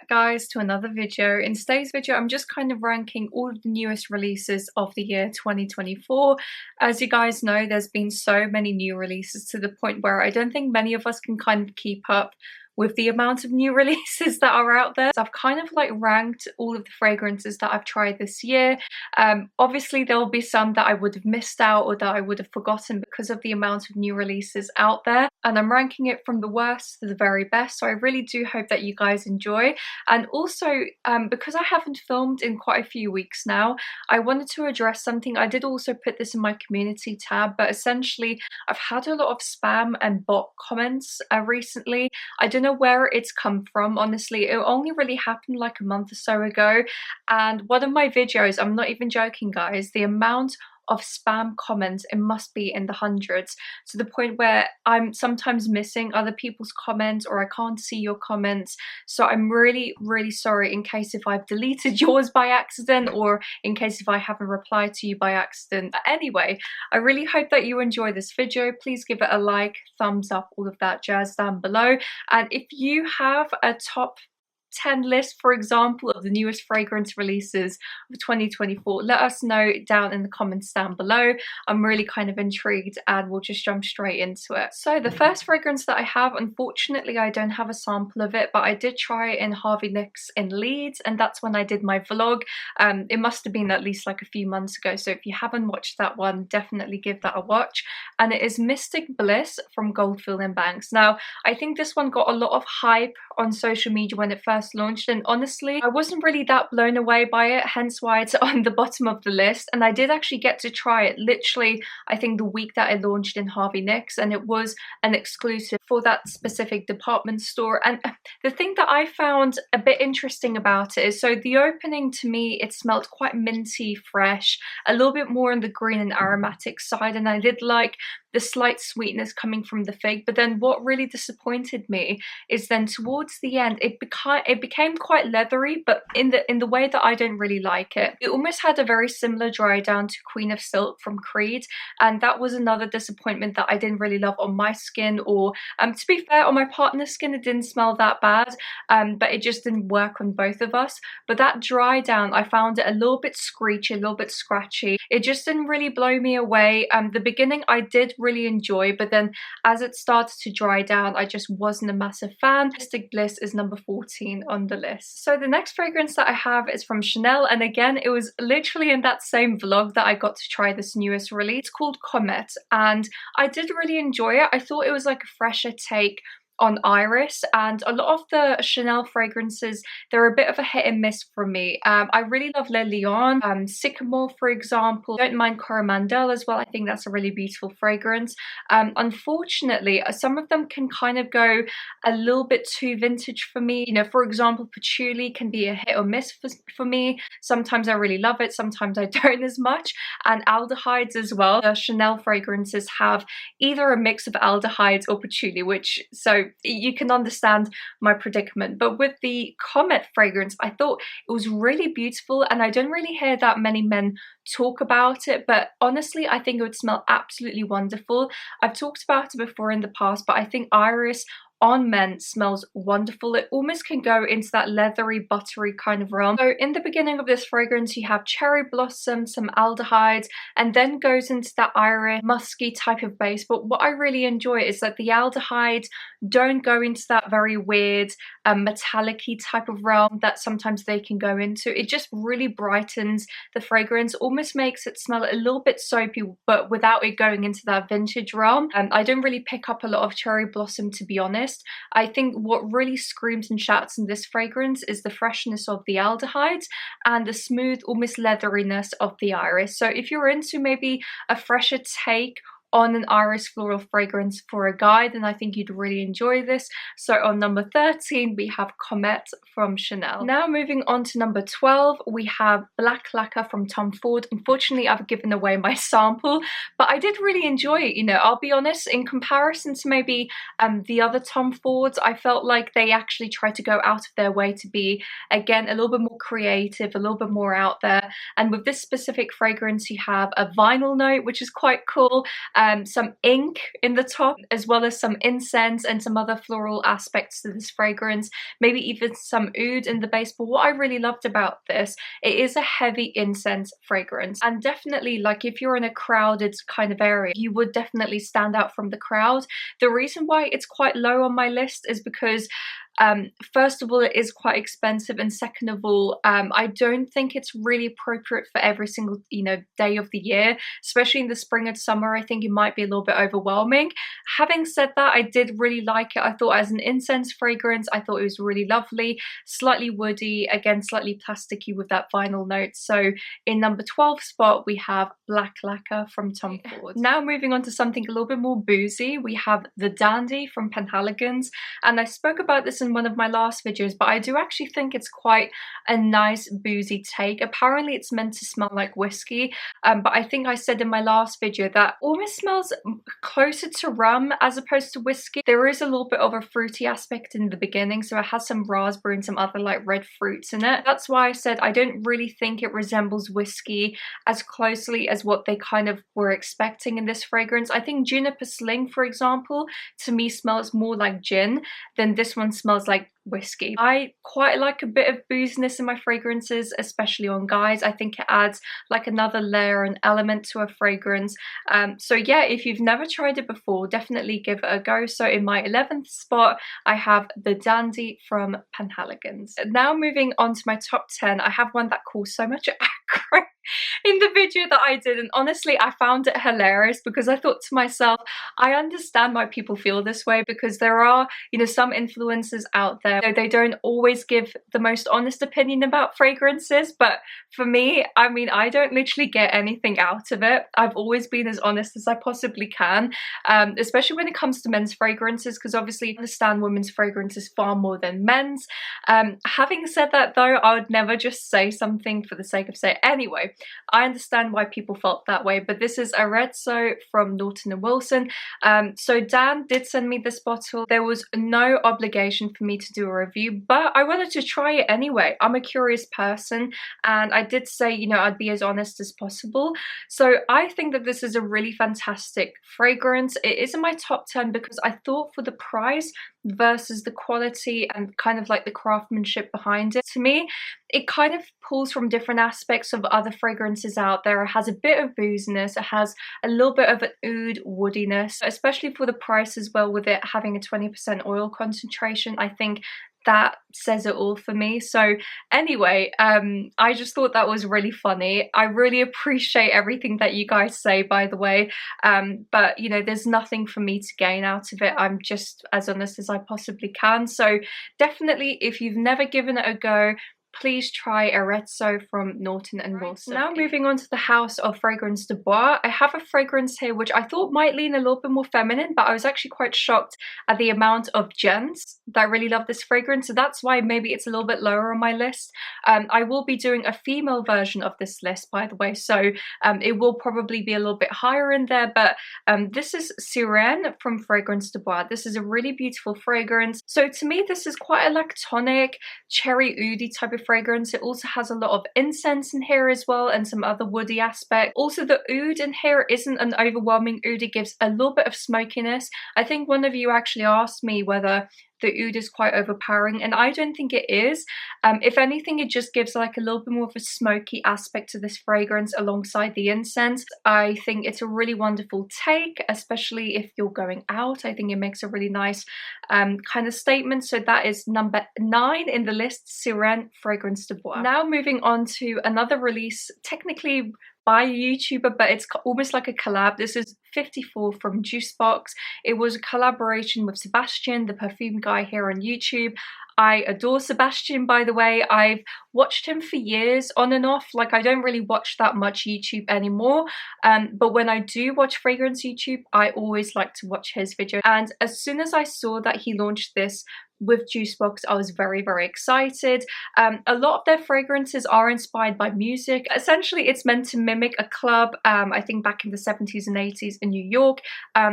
guys to another video. In today's video I'm just kind of ranking all of the newest releases of the year 2024. As you guys know, there's been so many new releases to the point where I don't think many of us can kind of keep up with the amount of new releases that are out there. So I've kind of like ranked all of the fragrances that I've tried this year. Obviously there will be some that I would have missed out or that I would have forgotten because of the amount of new releases out there, and I'm ranking it from the worst to the very best, so I really do hope that you guys enjoy. And also because I haven't filmed in quite a few weeks now, I wanted to address something. I did also put this in my community tab, but essentially I've had a lot of spam and bot comments recently. I don't know where it's come from, honestly. It only really happened like a month or so ago, and one of my videos, I'm not even joking guys, the amount of spam comments, it must be in the hundreds, to the point where I'm sometimes missing other people's comments or I can't see your comments. So I'm really sorry in case if I've deleted yours by accident, or in case if I haven't replied to you by accident. But anyway, I really hope that you enjoy this video. Please give it a like, thumbs up, all of that jazz down below. And if you have a top 10 list, for example, of the newest fragrance releases of 2024, let us know down in the comments down below. I'm really kind of intrigued, and we'll just jump straight into it. So the first fragrance that I have, unfortunately I don't have a sample of it, but I did try it in Harvey Nicks in Leeds, and that's when I did my vlog. It must have been at least like a few months ago, so if you haven't watched that one, definitely give that a watch. And it is Mystic Bliss from Goldfield and Banks. Now I think this one got a lot of hype on social media when it first launched, and honestly I wasn't really that blown away by it, hence why it's on the bottom of the list. And I did actually get to try it literally I think the week that it launched in Harvey Nicks, and it was an exclusive for that specific department store. And the thing that I found a bit interesting about it is, so the opening, to me it smelled quite minty, fresh, a little bit more on the green and aromatic side, and I did like the slight sweetness coming from the fig. But then what really disappointed me is then towards the end it became quite leathery, but in the way that I don't really like it. It almost had a very similar dry down to Queen of Silk from Creed, and that was another disappointment that I didn't really love on my skin. Or to be fair, on my partner's skin it didn't smell that bad, but it just didn't work on both of us. But that dry down, I found it a little bit screechy, a little bit scratchy. It just didn't really blow me away. The beginning I did really enjoy, but then as it started to dry down I just wasn't a massive fan. Mystic Bliss is number 14 on the list. So the next fragrance that I have is from Chanel, and again it was literally in that same vlog that I got to try this newest release. It's called Comete, and I did really enjoy it. I thought it was like a fresher take on Iris, and a lot of the Chanel fragrances, they're a bit of a hit and miss for me. I really love Le Lion, Sycamore for example. Don't mind Coromandel as well. I think that's a really beautiful fragrance. Unfortunately some of them can kind of go a little bit too vintage for me. You know, for example, Patchouli can be a hit or miss for me. Sometimes I really love it, sometimes I don't as much. And aldehydes as well. The Chanel fragrances have either a mix of aldehydes or patchouli, which, so you can understand my predicament. But with the Comete fragrance, I thought it was really beautiful, and I don't really hear that many men talk about it, but honestly I think it would smell absolutely wonderful. I've talked about it before in the past, but I think Iris on men smells wonderful. It almost can go into that leathery, buttery kind of realm. So in the beginning of this fragrance you have cherry blossom, some aldehydes, and then goes into that iris musky type of base. But what I really enjoy is that the aldehydes don't go into that very weird metallic-y type of realm that sometimes they can go into. It just really brightens the fragrance, almost makes it smell a little bit soapy, but without it going into that vintage realm. I don't really pick up a lot of cherry blossom, to be honest. I think what really screams and shouts in this fragrance is the freshness of the aldehydes and the smooth, almost leatheriness of the iris. So if you're into maybe a fresher take on an iris floral fragrance for a guy, then I think you'd really enjoy this. So on number 13 we have Comete from Chanel. Now moving on to number 12, we have Black Lacquer from Tom Ford. Unfortunately I've given away my sample, but I did really enjoy it. You know, I'll be honest, in comparison to maybe the other Tom Fords, I felt like they actually tried to go out of their way to be, again, a little bit more creative, a little bit more out there. And with this specific fragrance you have a vinyl note, which is quite cool. some ink in the top, as well as some incense and some other floral aspects to this fragrance, maybe even some oud in the base. But what I really loved about this, it is a heavy incense fragrance, and definitely, like, if you're in a crowded kind of area, you would definitely stand out from the crowd. The reason why it's quite low on my list is because first of all, it is quite expensive, and second of all, I don't think it's really appropriate for every single, you know, day of the year, especially in the spring and summer. I think it might be a little bit overwhelming. Having said that, I did really like it. I thought as an incense fragrance, I thought it was really lovely, slightly woody, again slightly plasticky with that vinyl note. So in number 12 spot, we have Black Lacquer from Tom Ford. Now moving on to something a little bit more boozy, we have the Dandy from Pelagos, and I spoke about this in one of my last videos, but I do actually think it's quite a nice boozy take. Apparently it's meant to smell like whiskey, but I think I said in my last video that almost smells closer to rum as opposed to whiskey. There is a little bit of a fruity aspect in the beginning, so it has some raspberry and some other like red fruits in it. That's why I said I don't really think it resembles whiskey as closely as what they kind of were expecting in this fragrance. I think Juniper Sling, for example, to me smells more like gin than this one smells like whiskey. I quite like a bit of booziness in my fragrances, especially on guys. I think it adds like another layer and element to a fragrance. So yeah, if you've never tried it before, definitely give it a go. So in my 11th spot, I have the Dandy from Pelagos. Now moving on to my top 10, I have one that caused so much aggro in the video that I did, and honestly I found it hilarious because I thought to myself, I understand why people feel this way, because there are, you know, some influencers out there, they don't always give the most honest opinion about fragrances, but for me, I mean, I don't literally get anything out of it. I've always been as honest as I possibly can, especially when it comes to men's fragrances, because obviously I understand women's fragrances far more than men's. Having said that though, I would never just say something for the sake of saying. Anyway, I understand why people felt that way, but this is Arezzo from Norton & Wilson. So Dan did send me this bottle. There was no obligation for me to do a review, but I wanted to try it anyway. I'm a curious person, and I did say, you know, I'd be as honest as possible. So I think that this is a really fantastic fragrance. It is in my top 10 because I thought for the price versus the quality and kind of like the craftsmanship behind it, to me it kind of pulls from different aspects of other fragrances out there. It has a bit of booziness, it has a little bit of an oud woodiness, especially for the price as well, with it having a 20% oil concentration. I think that says it all for me. So anyway, I just thought that was really funny. I really appreciate everything that you guys say, by the way, but you know, there's nothing for me to gain out of it. I'm just as honest as I possibly can. So definitely, if you've never given it a go, please try Arezzo from Norton & Wilson. Now moving on to the house of Fragrance de Bois, I have a fragrance here which I thought might lean a little bit more feminine, but I was actually quite shocked at the amount of gents that really love this fragrance, so that's why maybe it's a little bit lower on my list. I will be doing a female version of this list, by the way, so it will probably be a little bit higher in there, but this is Sirene from Fragrance de Bois. This is a really beautiful fragrance. So to me, this is quite a lactonic, cherry oudy type of fragrance. It also has a lot of incense in here as well, and some other woody aspect. Also, the oud in here isn't an overwhelming oud. It gives a little bit of smokiness. I think one of you actually asked me whether the oud is quite overpowering, and I don't think it is. If anything, it just gives like a little bit more of a smoky aspect to this fragrance alongside the incense. I think it's a really wonderful take, especially if you're going out. I think it makes a really nice kind of statement. So that is number 9 in the list, Sirene Fragrance de Bois. Now moving on to another release, technically by a YouTuber, but it's almost like a collab. This is 54 from Juicebox. It was a collaboration with Sebastian, the perfume guy here on YouTube. I adore Sebastian, by the way. I've watched him for years on and off. Like, I don't really watch that much YouTube anymore, but when I do watch fragrance YouTube, I always like to watch his video. And as soon as I saw that he launched this with Juicebox, I was very, very excited. A lot of their fragrances are inspired by music. Essentially, it's meant to mimic a club, I think back in the 70s and 80s in New York.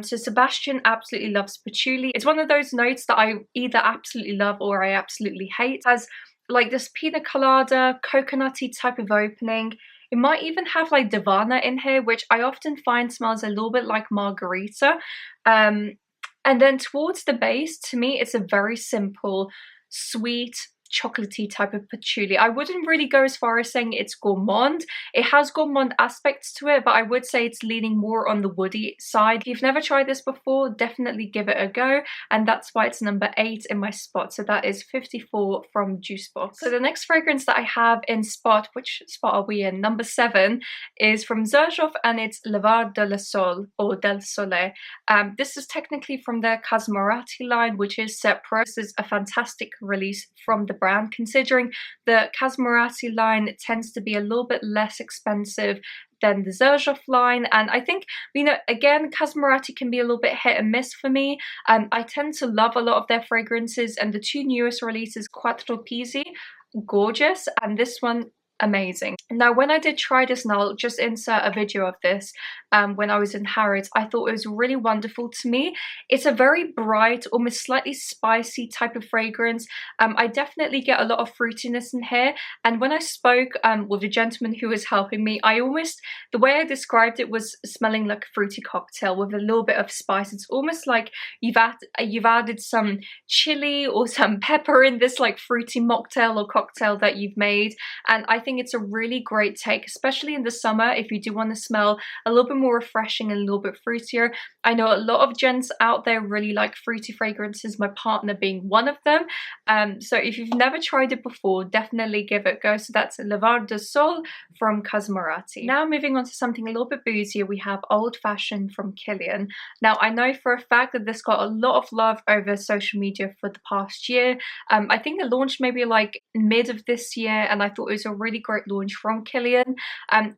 So Sebastian absolutely loves patchouli. It's one of those notes that I either absolutely love or I absolutely hate. It has like this pina colada, coconutty type of opening. It might even have like Divana in here, which I often find smells a little bit like margarita. And then towards the base, to me, it's a very simple, sweet, chocolatey type of patchouli. I wouldn't really go as far as saying it's gourmand. It has gourmand aspects to it, but I would say it's leaning more on the woody side. If you've never tried this before, definitely give it a go, and that's why it's number 8 in my spot. So that is 54 from Juicebox. So the next fragrance that I have in spot, which spot are we in? Number 7, is from Xerjoff, and it's Levar De Sole, or Del Sole. This is technically from their Casmarati line, which is separate. This is a fantastic release from the brand, considering the Casmarati line tends to be a little bit less expensive than the Xerjoff line, and I think, you know, again, Casmarati can be a little bit hit and miss for me. I tend to love a lot of their fragrances, and the 2 newest releases, Quattro Pisi, gorgeous, and this one, amazing. Now, when I did try this, and I'll just insert a video of this, when I was in Harrods, I thought it was really wonderful. To me, it's a very bright, almost slightly spicy type of fragrance. I definitely get a lot of fruitiness in here, and when I spoke with the gentleman who was helping me, the way I described it was smelling like a fruity cocktail with a little bit of spice. It's almost like you've added some chili or some pepper in this like fruity mocktail or cocktail that you've made, and I think it's a really great take, especially in the summer if you do want to smell a little bit more refreshing and a little bit fruitier. I know a lot of gents out there really like fruity fragrances, my partner being one of them. So if you've never tried it before, definitely give it a go. So that's Levar De Sole from Casmarati. Now moving on to something a little bit boozier, we have Old Fashioned from Kilian. Now I know for a fact that this got a lot of love over social media for the past year. I think it launched maybe like mid of this year, and I thought it was a really great launch from Kilian.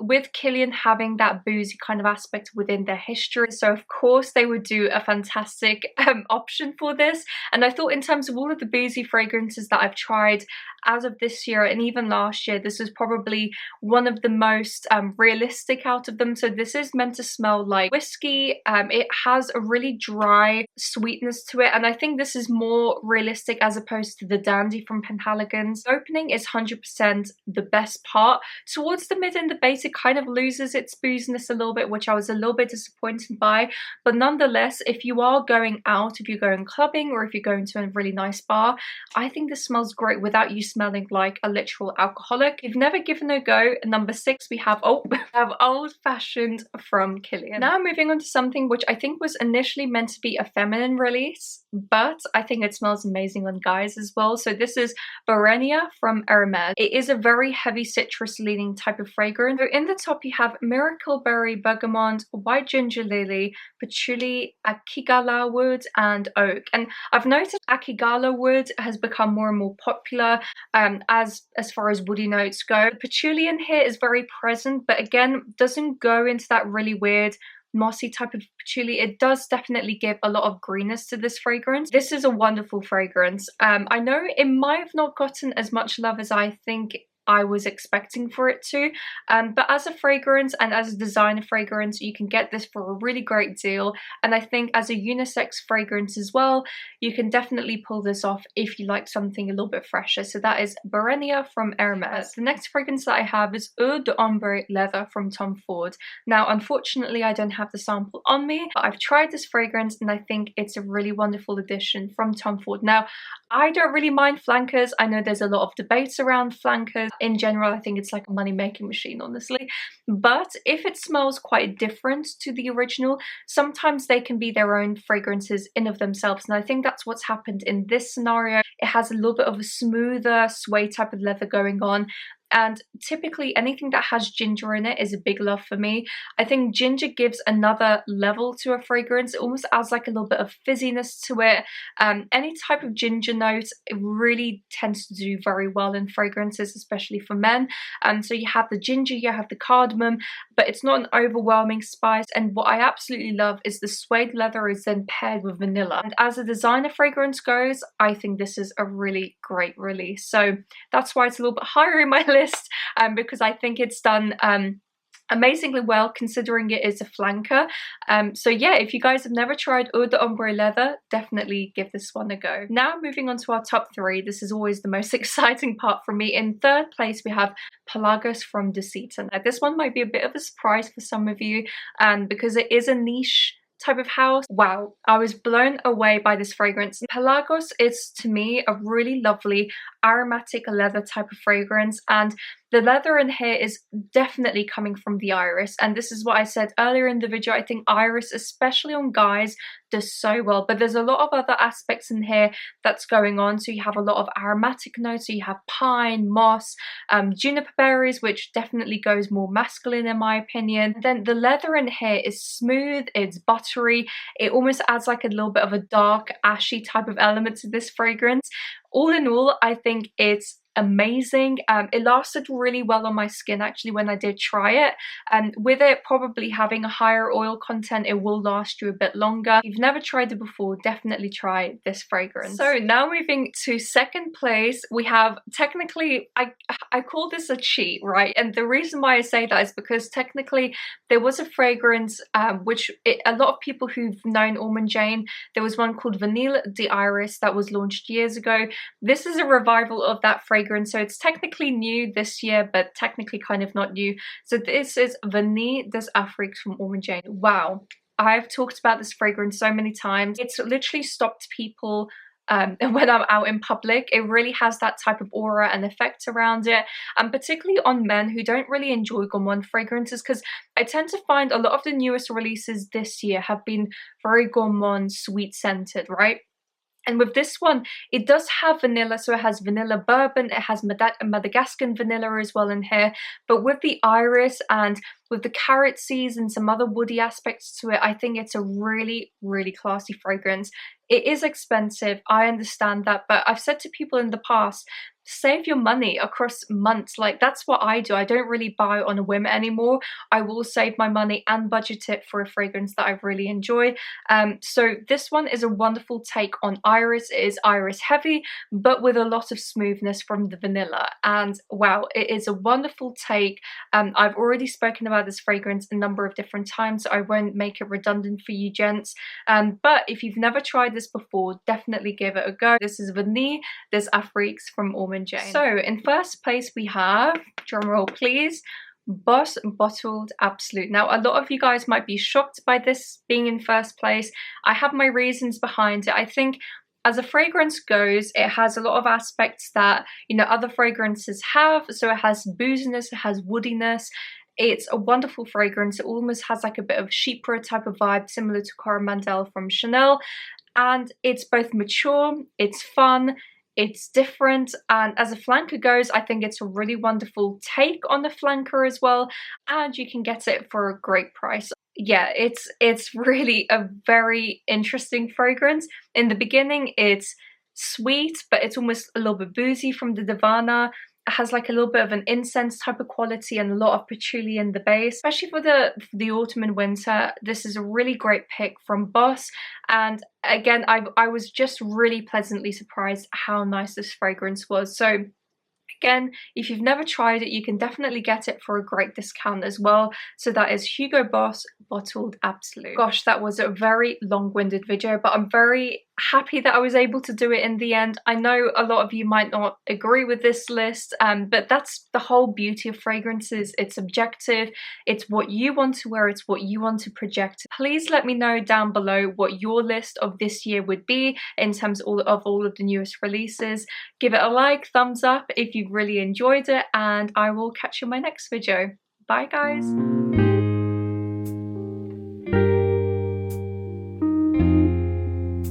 With Kilian having that boozy kind of aspect within their history, so of course they would do a fantastic option for this. And I thought, in terms of all of the boozy fragrances that I've tried as of this year and even last year, this is probably one of the most realistic out of them. So this is meant to smell like whiskey. It has a really dry sweetness to it, and I think this is more realistic as opposed to the Dandy from Penhaligon's. The opening is 100% the best part. Towards the mid and the base, it kind of loses its booziness a little bit, which I was a little bit disappointed by. But nonetheless, if you are going out, if you're going clubbing, or if you're going to a really nice bar, I think this smells great without you smelling like a literal alcoholic. If you've never given it a go, number 6, we have Old Fashioned from Kilian. Now moving on to something which I think was initially meant to be a feminine release, but I think it smells amazing on guys as well. So this is Barenia from Hermes. It is a very heavy citrus leaning type of fragrance. So in the top you have Miracle Berry, Bergamot, White Ginger Lily, Patchouli, Akigala Wood, and Oak. And I've noticed Akigala Wood has become more and more popular as far as woody notes go. The patchouli in here is very present, but again, doesn't go into that really weird mossy type of patchouli. It does definitely give a lot of greenness to this fragrance. This is a wonderful fragrance. I know it might have not gotten as much love as I think I was expecting for it to, but as a fragrance and as a designer fragrance, you can get this for a really great deal. And I think as a unisex fragrance as well, you can definitely pull this off if you like something a little bit fresher. So that is Barenia from Hermes. The next fragrance that I have is Eau D'ombre Leather from Tom Ford. Now unfortunately I don't have the sample on me, but I've tried this fragrance and I think it's a really wonderful addition from Tom Ford. Now I don't really mind flankers. I know there's a lot of debates around flankers. In general, I think it's like a money-making machine, honestly. But if it smells quite different to the original, sometimes they can be their own fragrances in of themselves. And I think that's what's happened in this scenario. It has a little bit of a smoother suede type of leather going on. And typically anything that has ginger in it is a big love for me. I think ginger gives another level to a fragrance. It almost adds like a little bit of fizziness to it. Any type of ginger note, it really tends to do very well in fragrances, especially for men. So you have the ginger, you have the cardamom, but it's not an overwhelming spice. And what I absolutely love is the suede leather is then paired with vanilla. And as a designer fragrance goes, I think this is a really great release. So that's why it's a little bit higher in my list, because I think it's done amazingly well considering it is a flanker. So yeah, if you guys have never tried Eau D'ombre Leather, definitely give this one a go. Now moving on to our top 3. This is always the most exciting part for me. In third place we have Pelagos from Decita. Now this one might be a bit of a surprise for some of you because it is a niche type of house. Wow, I was blown away by this fragrance. Pelagos is to me a really lovely aromatic leather type of fragrance, and the leather in here is definitely coming from the iris, and this is what I said earlier in the video. I think iris, especially on guys, does so well, but there's a lot of other aspects in here that's going on. So you have a lot of aromatic notes, so you have pine, moss, juniper berries, which definitely goes more masculine in my opinion. And then the leather in here is smooth, it's buttery, it almost adds like a little bit of a dark ashy type of element to this fragrance. All in all, I think it's amazing. It lasted really well on my skin actually when I did try it, and with it probably having a higher oil content, it will last you a bit longer. If you've never tried it before, definitely try this fragrance. So now moving to second place, we have, technically I call this a cheat, right? And the reason why I say that is because technically there was a fragrance which a lot of people who've known Ormond Jane, there was one called Vanille Des Afriques that was launched years ago. This is a revival of that fragrance, so it's technically new this year, but technically kind of not new. So this is Vanille Des Afriques from Ormond Jane. Wow, I've talked about this fragrance so many times. It's literally stopped people when I'm out in public. It really has that type of aura and effect around it, and particularly on men who don't really enjoy gourmand fragrances, because I tend to find a lot of the newest releases this year have been very gourmand, sweet scented, right? And with this one, it does have vanilla, so it has vanilla bourbon, it has Madagascar vanilla as well in here, but with the iris and with the carrot seeds and some other woody aspects to it, I think it's a really, really classy fragrance. It is expensive, I understand that, but I've said to people in the past, save your money across months. Like, that's what I do. I don't really buy on a whim anymore. I will save my money and budget it for a fragrance that I really enjoy. So this one is a wonderful take on iris. It is iris heavy, but with a lot of smoothness from the vanilla, and wow, it is a wonderful take. I've already spoken about this fragrance a number of different times, so I won't make it redundant for you gents, but if you've never tried this before, definitely give it a go. This is Vanille Des Afriques from Ormond Jane. So in first place we have, drumroll please, Bottled Absolu. Now a lot of you guys might be shocked by this being in first place. I have my reasons behind it. I think as a fragrance goes, it has a lot of aspects that, you know, other fragrances have. So it has booziness, it has woodiness. It's a wonderful fragrance. It almost has like a bit of chypre type of vibe, similar to Coromandel from Chanel. And it's both mature, it's fun, it's different, and as a flanker goes, I think it's a really wonderful take on the flanker as well, and you can get it for a great price. Yeah, it's really a very interesting fragrance. In the beginning, it's sweet, but it's almost a little bit boozy from the Divana. It has like a little bit of an incense type of quality and a lot of patchouli in the base. Especially for the autumn and winter, this is a really great pick from Boss. And again, I was just really pleasantly surprised how nice this fragrance was. So again, if you've never tried it, you can definitely get it for a great discount as well. So that is Hugo Boss Bottled Absolu. Gosh, that was a very long-winded video, but I'm very happy that I was able to do it in the end. I know a lot of you might not agree with this list, but that's the whole beauty of fragrances. It's subjective, it's what you want to wear, it's what you want to project. Please let me know down below what your list of this year would be in terms of all of the newest releases. Give it a like, thumbs up if you've really enjoyed it, and I will catch you in my next video. Bye guys!